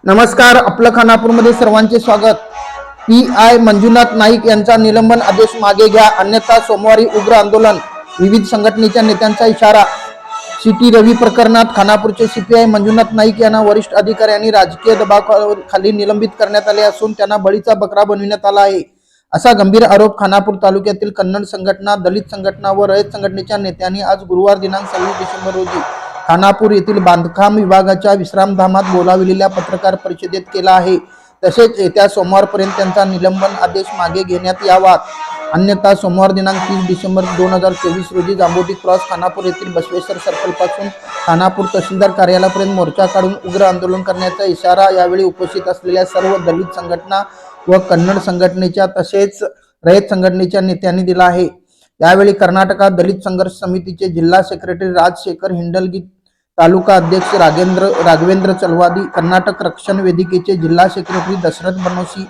नमस्कार, आपलं खानापूरमध्ये सर्वांचे स्वागत। पी.आय. मंजुनाथ नाईक यांचा निलंबन आदेश मागे घ्या, अन्यथा सोमवारी उग्र आंदोलन, विविध संघटनेच्या नेत्यांचा इशारा। सिटी रवी प्रकरणात खानापूरचे सीपीआय मंजुनाथ नाईक यांना वरिष्ठ अधिकाऱ्यांनी राजकीय दबावाखाली निलंबित करण्यात आले असून त्यांना बळीचा बकरा बनविण्यात आला आहे, असा गंभीर आरोप खानापूर तालुक्यातील कन्नड संघटना, दलित संघटना व रयत संघटनेच्या नेत्यांनी आज गुरुवार दिनांक 26 डिसेंबर रोजी खानापूर येथील बांधकाम विभागाच्या विश्रामधामात बोलाविलेल्या पत्रकार परिषदेत केला आहे। तसेच येत्या सोमवारपर्यंत त्यांचा निलंबन आदेश मागे घेण्यात यावा, अन्यथा सोमवार दिनांक 30 डिसेंबर 2024 रोजी जांबोटी क्रॉस खानापूर येथील बसवेश्वर सर्कल पासून खानापूर तहसीलदार कार्यालयापर्यंत मोर्चा काढून उग्र आंदोलन करण्याचा इशारा यावेळी उपस्थित असलेल्या सर्व दलित संघटना व कन्नड संघटनेच्या तसेच रयत संघटनेच्या नेत्यांनी दिला आहे। यावेळी कर्नाटक दलित संघर्ष समितीचे जिल्हा सेक्रेटरी राजशेखर हिंडलगी, तालुका अध्यक्ष राघवेंद्र चलवादी, कर्नाटक रक्षण वेदिकेचे जिल्हा सेक्रेटरी दशरथ बनोशी,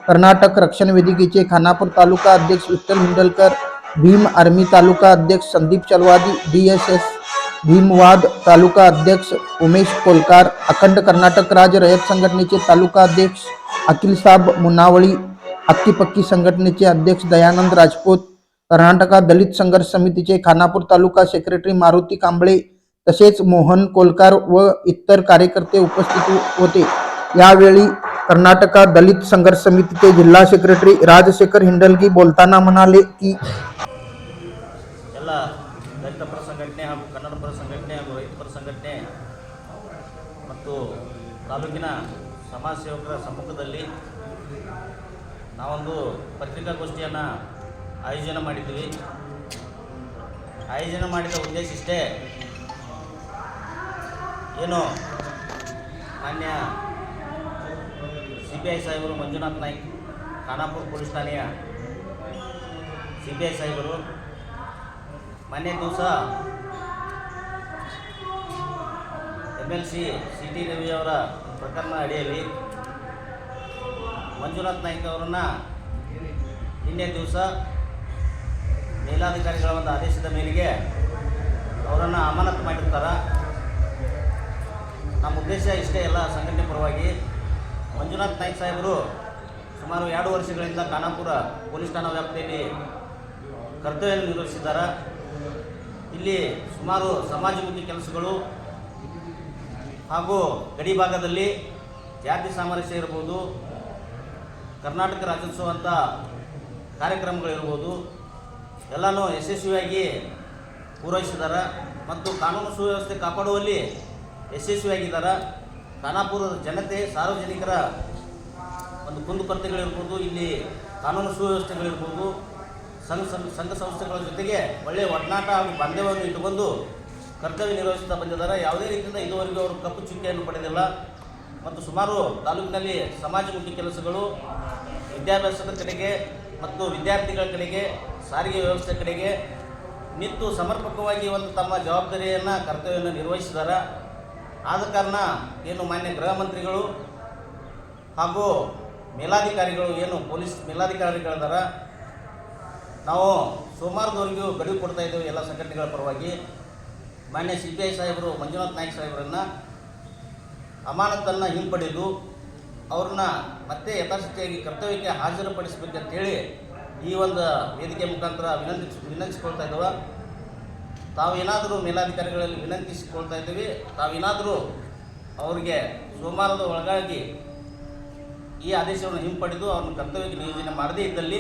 कर्नाटक रक्षण वेदिकेचे खानापूर तालुका अध्यक्ष विठ्ठल हिंडलकर, भीम आर्मी तालुका अध्यक्ष संदीप चलवादी, DSS भीमवाद तालुका अध्यक्ष उमेश कोलकार, अखंड कर्नाटक राज्य रयत संघटनेचे तालुका अध्यक्ष अखिल साब मुनावळी, अक्की पक्की संघटनेचे अध्यक्ष दयानंद राजपूत, कर्नाटक दलित संघर्ष समितीचे खानापूर तालुका सेक्रेटरी मारुती कांबळे तसेच मोहन कोलकार व इतर कार्यकर्ते उपस्थित होते। यावेळी कर्नाटक दलित संघर्ष समितीचे जिल्हा सेक्रेटरी राजशेखर हिंडलगी बोलताना म्हणाले की ಎಲ್ಲ ದಲಿತ ಪರ ಸಂಘಟನೆ ಹಾಗೂ ಕನ್ನಡ ಪರ ಸಂಘಟನೆ ಹಾಗೂ ರೈತ ಪರ ಸಂಘಟನೆ ಮತ್ತು ತಾಲೂಕಿನ ಸಮಾಜ ಸೇವಕರ ಸಮ್ಮುಖದಲ್ಲಿ ನಾವೊಂದು ಪತ್ರಿಕಾಗೋಷ್ಠಿಯನ್ನು ಆಯೋಜನೆ ಮಾಡಿದ್ದೀವಿ। ಆಯೋಜನೆ ಮಾಡಿದ ಉದ್ದೇಶ ಇಷ್ಟೇ, ಏನು ಮಾನ್ಯ CPI ಸಾಹೇಬರು ಮಂಜುನಾಥ್ ನಾಯ್ಕ್ ಖಾನಾಪುರ ಪೊಲೀಸ್ ಠಾಣೆಯ CPI ಸಾಹೇಬರು ಮೊನ್ನೆ ದಿವಸ MLC ಸಿಟಿ ರವಿ ಅವರ ಪ್ರಕರಣ ಅಡಿಯಲ್ಲಿ ಮಂಜುನಾಥ್ ನಾಯ್ಕ್ ಅವರನ್ನು ನಿನ್ನೆ ದಿವಸ ಮೇಲಾಧಿಕಾರಿಗಳ ಒಂದು ಆದೇಶದ ಮೇರೆಗೆ ಅವರನ್ನು ಅಮಾನತು ಮಾಡಿರ್ತಾರೆ। ನಮ್ಮ ಉದ್ದೇಶ ಇಷ್ಟೇ, ಎಲ್ಲ ಸಂಘಟನೆ ಪರವಾಗಿ ಮಂಜುನಾಥ್ ನಾಯ್ಕ್ ಸಾಹೇಬರು ಸುಮಾರು 2 ವರ್ಷಗಳಿಂದ ಖಾನಾಪುರ ಪೊಲೀಸ್ ಠಾಣಾ ವ್ಯಾಪ್ತಿಯಲ್ಲಿ ಕರ್ತವ್ಯ ನಿರ್ವಹಿಸಿದ್ದಾರೆ। ಇಲ್ಲಿ ಸುಮಾರು ಸಮಾಜಮುಖಿ ಕೆಲಸಗಳು ಹಾಗೂ ಗಡಿ ಭಾಗದಲ್ಲಿ ಜಾತಿ ಸಾಮರಸ್ಯ ಇರ್ಬೋದು, ಕರ್ನಾಟಕ ರಾಜ್ಯೋತ್ಸವ ಅಂತ ಕಾರ್ಯಕ್ರಮಗಳಿರ್ಬೋದು, ಎಲ್ಲನೂ ಯಶಸ್ವಿಯಾಗಿ ಪೂರೈಸಿದ್ದಾರೆ ಮತ್ತು ಕಾನೂನು ಸುವ್ಯವಸ್ಥೆ ಕಾಪಾಡುವಲ್ಲಿ ಯಶಸ್ವಿಯಾಗಿದ್ದಾರೆ। ಖಾನಾಪುರದ ಜನತೆ ಸಾರ್ವಜನಿಕರ ಒಂದು ಕುಂದುಕೊರತೆಗಳಿರ್ಬೋದು, ಇಲ್ಲಿ ಕಾನೂನು ಸುವ್ಯವಸ್ಥೆಗಳಿರ್ಬೋದು, ಸಂಘ ಸಂಸ್ಥೆಗಳ ಜೊತೆಗೆ ಒಳ್ಳೆಯ ಒಡನಾಟ ಹಾಗೂ ಬಾಂಧವ್ಯವನ್ನು ಇಟ್ಟುಕೊಂಡು ಕರ್ತವ್ಯ ನಿರ್ವಹಿಸುತ್ತಾ ಬಂದಿದ್ದಾರೆ। ಯಾವುದೇ ರೀತಿಯಿಂದ ಇದುವರೆಗೂ ಅವರು ಕಪ್ಪು ಚುಕ್ಕೆಯನ್ನು ಪಡೆದಿಲ್ಲ ಮತ್ತು ಸುಮಾರು ತಾಲೂಕಿನಲ್ಲಿ ಸಮಾಜಮುಖಿ ಕೆಲಸಗಳು, ವಿದ್ಯಾಭ್ಯಾಸದ ಕಡೆಗೆ ಮತ್ತು ವಿದ್ಯಾರ್ಥಿಗಳ ಕಡೆಗೆ, ಸಾರಿಗೆ ವ್ಯವಸ್ಥೆ ಕಡೆಗೆ ನಿಂತು ಸಮರ್ಪಕವಾಗಿ ಒಂದು ತಮ್ಮ ಜವಾಬ್ದಾರಿಯನ್ನು ಕರ್ತವ್ಯವನ್ನು ನಿರ್ವಹಿಸಿದ್ದಾರೆ। ಆದ ಕಾರಣ ಏನು ಮಾನ್ಯ ಗೃಹ ಮಂತ್ರಿಗಳು ಹಾಗೂ ಮೇಲಾಧಿಕಾರಿಗಳು ಏನು ಪೊಲೀಸ್ ಮೇಲಾಧಿಕಾರಿಗಳಿದಾರ, ನಾವು ಸೋಮವಾರದವರೆಗೂ ಗಡುವು ಕೊಡ್ತಾ ಇದ್ದೇವೆ ಎಲ್ಲ ಸಂಘಟನೆಗಳ ಪರವಾಗಿ। ಮಾನ್ಯ CPI ಸಾಹೇಬರು ಮಂಜುನಾಥ್ ನಾಯ್ಕ್ ಸಾಹೇಬರನ್ನು ಅಮಾನತನ್ನು ಹಿಂಪಡೆದು ಅವ್ರನ್ನ ಮತ್ತೆ ಯಥಾಸ್ಥಿತಿಯಾಗಿ ಕರ್ತವ್ಯಕ್ಕೆ ಹಾಜರುಪಡಿಸಬೇಕಂತೇಳಿ ಈ ಒಂದು ವೇದಿಕೆ ಮುಖಾಂತರ ವಿನಂತಿಸಿಕೊಳ್ತಾ ಇದ್ದೇವೆ। ತಾವೇನಾದರೂ ಮೇಲಾಧಿಕಾರಿಗಳಲ್ಲಿ ವಿನಂತಿಸಿಕೊಳ್ತಾ ಇದ್ದೀವಿ, ತಾವೇನಾದರೂ ಅವರಿಗೆ ಸೋಮವಾರದ ಒಳಗಾಗಿ ಈ ಆದೇಶವನ್ನು ಹಿಂಪಡೆದು ಅವ್ರನ್ನ ಕರ್ತವ್ಯಕ್ಕೆ ನಿಯೋಜನೆ ಮಾಡದೇ ಇದ್ದಲ್ಲಿ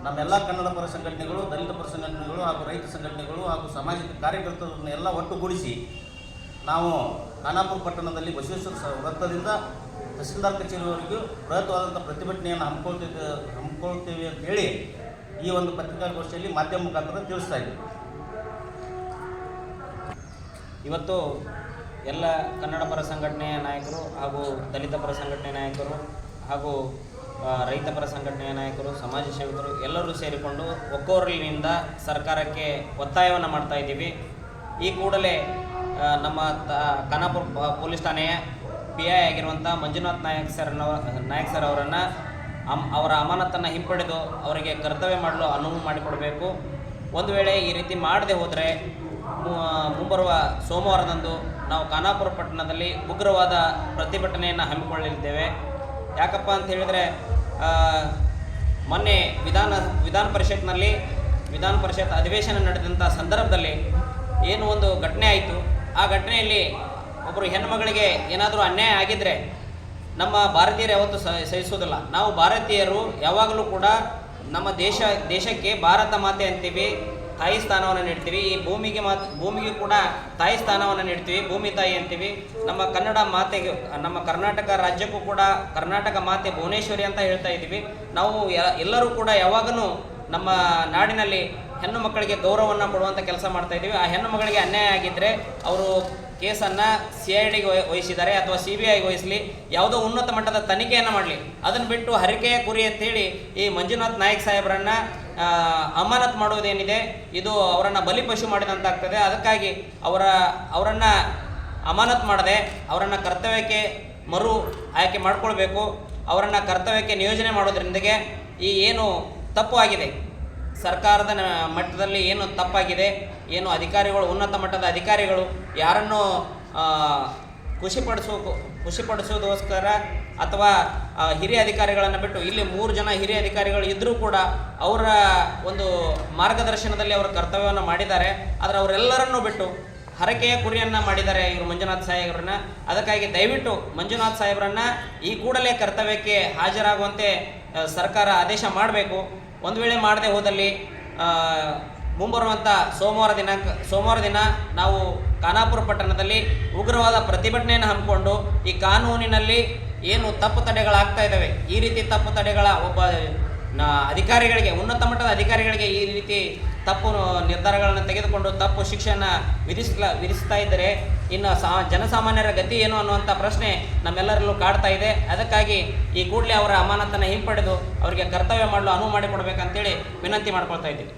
ನಮ್ಮೆಲ್ಲ ಕನ್ನಡ ಪರ ಸಂಘಟನೆಗಳು, ದಲಿತ ಪರ ಸಂಘಟನೆಗಳು ಹಾಗೂ ರೈತ ಸಂಘಟನೆಗಳು ಹಾಗೂ ಸಾಮಾಜಿಕ ಕಾರ್ಯಕರ್ತರನ್ನು ಎಲ್ಲ ಒಟ್ಟುಗೂಡಿಸಿ ನಾವು ಖಾನಾಪುರ ಪಟ್ಟಣದಲ್ಲಿ ಬಸವೇಶ್ವರ ವೃತ್ತದಿಂದ ತಹಸೀಲ್ದಾರ್ ಕಚೇರಿವರೆಗೂ ಬೃಹತ್ವಾದಂಥ ಪ್ರತಿಭಟನೆಯನ್ನು ಹಮ್ಮಿಕೊಳ್ತೇವೆ ಅಂತೇಳಿ ಈ ಒಂದು ಪತ್ರಿಕಾಗೋಷ್ಠಿಯಲ್ಲಿ ಮಾಧ್ಯಮ ಮುಖಾಂತರ ತಿಳಿಸ್ತಾ ಇದ್ದೀವಿ। ಇವತ್ತು ಎಲ್ಲ ಕನ್ನಡ ಪರ ಸಂಘಟನೆಯ ನಾಯಕರು ಹಾಗೂ ದಲಿತ ಪರ ಸಂಘಟನೆಯ ನಾಯಕರು ಹಾಗೂ ರೈತ ಪರ ಸಂಘಟನೆಯ ನಾಯಕರು, ಸಮಾಜ ಸೇವಕರು ಎಲ್ಲರೂ ಸೇರಿಕೊಂಡು ಒಕ್ಕೊರಲಿನಿಂದ ಸರ್ಕಾರಕ್ಕೆ ಒತ್ತಾಯವನ್ನು ಮಾಡ್ತಾ ಇದ್ದೀವಿ। ಈ ಕೂಡಲೇ ನಮ್ಮ ಖಾನಾಪುರ ಪೊಲೀಸ್ ಠಾಣೆಯ PI ಆಗಿರುವಂಥ ಮಂಜುನಾಥ್ ನಾಯ್ಕ್ ಸರ್ ಅವರನ್ನು ಅವರ ಅಮಾನತನ್ನು ಹಿಂಪಡೆದು ಅವರಿಗೆ ಕರ್ತವ್ಯ ಮಾಡಲು ಅನುವು ಮಾಡಿಕೊಡಬೇಕು। ಒಂದು ವೇಳೆ ಈ ರೀತಿ ಮಾಡದೆ ಹೋದರೆ ಮುಂಬರುವ ಸೋಮವಾರದಂದು ನಾವು ಖಾನಾಪುರ ಪಟ್ಟಣದಲ್ಲಿ ಉಗ್ರವಾದ ಪ್ರತಿಭಟನೆಯನ್ನು ಹಮ್ಮಿಕೊಳ್ಳಲಿದ್ದೇವೆ. ಯಾಕಪ್ಪ ಅಂತ ಹೇಳಿದರೆ ಮೊನ್ನೆ ವಿಧಾನ ಪರಿಷತ್ ಅಧಿವೇಶನ ನಡೆದಂಥ ಸಂದರ್ಭದಲ್ಲಿ ಏನು ಒಂದು ಘಟನೆ ಆಯಿತು. ಆ ಘಟನೆಯಲ್ಲಿ ಒಬ್ಬರು ಹೆಣ್ಣುಮಗಳಿಗೆ ಏನಾದರೂ ಅನ್ಯಾಯ ಆಗಿದ್ದರೆ ನಮ್ಮ ಭಾರತೀಯರು ಯಾವತ್ತೂ ಸಹಿಸೋದಿಲ್ಲ. ನಾವು ಭಾರತೀಯರು ಯಾವಾಗಲೂ ಕೂಡ ನಮ್ಮ ದೇಶಕ್ಕೆ ಭಾರತ ಮಾತೆ ಅಂತೀವಿ, ತಾಯಿ ಸ್ಥಾನವನ್ನು ನೀಡ್ತೀವಿ. ಈ ಭೂಮಿಗೆ ಕೂಡ ತಾಯಿ ಸ್ಥಾನವನ್ನು ನೀಡ್ತೀವಿ, ಭೂಮಿ ತಾಯಿ ಅಂತೀವಿ. ನಮ್ಮ ಕನ್ನಡ ಮಾತೆಗೆ, ನಮ್ಮ ಕರ್ನಾಟಕ ರಾಜ್ಯಕ್ಕೂ ಕೂಡ ಕರ್ನಾಟಕ ಮಾತೆ ಭುವನೇಶ್ವರಿ ಅಂತ ಹೇಳ್ತಾ ಇದ್ದೀವಿ. ನಾವು ಎಲ್ಲರೂ ಕೂಡ ಯಾವಾಗಲೂ ನಮ್ಮ ನಾಡಿನಲ್ಲಿ ಹೆಣ್ಣು ಮಕ್ಕಳಿಗೆ ಗೌರವವನ್ನು ಕೊಡುವಂಥ ಕೆಲಸ ಮಾಡ್ತಾ ಇದ್ದೀವಿ. ಆ ಹೆಣ್ಣು ಮಗಳಿಗೆ ಅನ್ಯಾಯ ಆಗಿದ್ದರೆ ಅವರು ಕೇಸನ್ನು CIDಗೆ ವಹಿಸಿದ್ದಾರೆ ಅಥವಾ CBIಗೆ ವಹಿಸಲಿ, ಯಾವುದೋ ಉನ್ನತ ಮಟ್ಟದ ತನಿಖೆಯನ್ನು ಮಾಡಲಿ. ಅದನ್ನು ಬಿಟ್ಟು ಹರಕೆಯ ಕುರಿ ಅಂತೇಳಿ ಈ ಮಂಜುನಾಥ್ ನಾಯ್ಕ್ ಸಾಹೇಬರನ್ನು ಅಮಾನತ್ ಮಾಡುವುದೇನಿದೆ ಇದು ಅವರನ್ನು ಬಲಿಪಶು ಮಾಡಿದಂತಾಗ್ತದೆ. ಅದಕ್ಕಾಗಿ ಅವರನ್ನು ಅಮಾನತ್ ಮಾಡದೆ ಅವರನ್ನು ಕರ್ತವ್ಯಕ್ಕೆ ಮರು ಆಯ್ಕೆ ಮಾಡಿಕೊಳ್ಬೇಕು. ಅವರನ್ನು ಕರ್ತವ್ಯಕ್ಕೆ ನಿಯೋಜನೆ ಮಾಡೋದ್ರಿಂದಗೆ ಈ ಏನು ತಪ್ಪು ಆಗಿದೆ, ಸರ್ಕಾರದ ಮಟ್ಟದಲ್ಲಿ ಏನು ತಪ್ಪಾಗಿದೆ, ಏನು ಅಧಿಕಾರಿಗಳು, ಉನ್ನತ ಮಟ್ಟದ ಅಧಿಕಾರಿಗಳು ಯಾರನ್ನು ಖುಷಿಪಡಿಸೋದಕ್ಕೋಸ್ಕರ ಅಥವಾ ಹಿರಿಯ ಅಧಿಕಾರಿಗಳನ್ನು ಬಿಟ್ಟು ಇಲ್ಲಿ 3 ಜನ ಹಿರಿಯ ಅಧಿಕಾರಿಗಳು ಇದ್ದರೂ ಕೂಡ ಅವರ ಒಂದು ಮಾರ್ಗದರ್ಶನದಲ್ಲಿ ಅವರ ಕರ್ತವ್ಯವನ್ನು ಮಾಡಿದ್ದಾರೆ. ಆದರೆ ಅವರೆಲ್ಲರನ್ನೂ ಬಿಟ್ಟು ಹರಕೆಯ ಕುರಿಯನ್ನು ಮಾಡಿದ್ದಾರೆ ಇವರು ಮಂಜುನಾಥ್ ಸಾಹೇಬ್ರನ್ನ. ಅದಕ್ಕಾಗಿ ದಯವಿಟ್ಟು ಮಂಜುನಾಥ್ ಸಾಹೇಬ್ರನ್ನ ಈ ಕೂಡಲೇ ಕರ್ತವ್ಯಕ್ಕೆ ಹಾಜರಾಗುವಂತೆ ಸರ್ಕಾರ ಆದೇಶ ಮಾಡಬೇಕು. ಒಂದು ವೇಳೆ ಮಾಡದೆ ಹೋದಲ್ಲಿ ಮುಂಬರುವಂಥ ಸೋಮವಾರ ದಿನ ನಾವು ಖಾನಾಪುರ ಪಟ್ಟಣದಲ್ಲಿ ಉಗ್ರವಾದ ಪ್ರತಿಭಟನೆಯನ್ನು ಹಮ್ಮಿಕೊಂಡು ಈ ಕಾನೂನಿನಲ್ಲಿ ಏನು ತಪ್ಪು ತಡೆಗಳಾಗ್ತಾ ಇದ್ದಾವೆ, ಈ ರೀತಿ ತಪ್ಪು ತಡೆಗಳ ಅಧಿಕಾರಿಗಳಿಗೆ, ಉನ್ನತ ಮಟ್ಟದ ಅಧಿಕಾರಿಗಳಿಗೆ ಈ ರೀತಿ ತಪ್ಪು ನಿರ್ಧಾರಗಳನ್ನು ತೆಗೆದುಕೊಂಡು ತಪ್ಪು ಶಿಕ್ಷೆಯನ್ನು ವಿಧಿಸ್ತಾ ಇದ್ದರೆ ಇನ್ನು ಜನಸಾಮಾನ್ಯರ ಗತಿ ಏನು ಅನ್ನುವಂಥ ಪ್ರಶ್ನೆ ನಮ್ಮೆಲ್ಲರಲ್ಲೂ ಕಾಡ್ತಾ ಇದೆ. ಅದಕ್ಕಾಗಿ ಈ ಕೂಡಲೇ ಅವರ ಅಮಾನತನ್ನು ಹಿಂಪಡೆದು ಅವರಿಗೆ ಕರ್ತವ್ಯ ಮಾಡಲು ಅನುವು ಮಾಡಿಕೊಡ್ಬೇಕಂತೇಳಿ ವಿನಂತಿ ಮಾಡ್ಕೊಳ್ತಾ ಇದ್ದೀವಿ.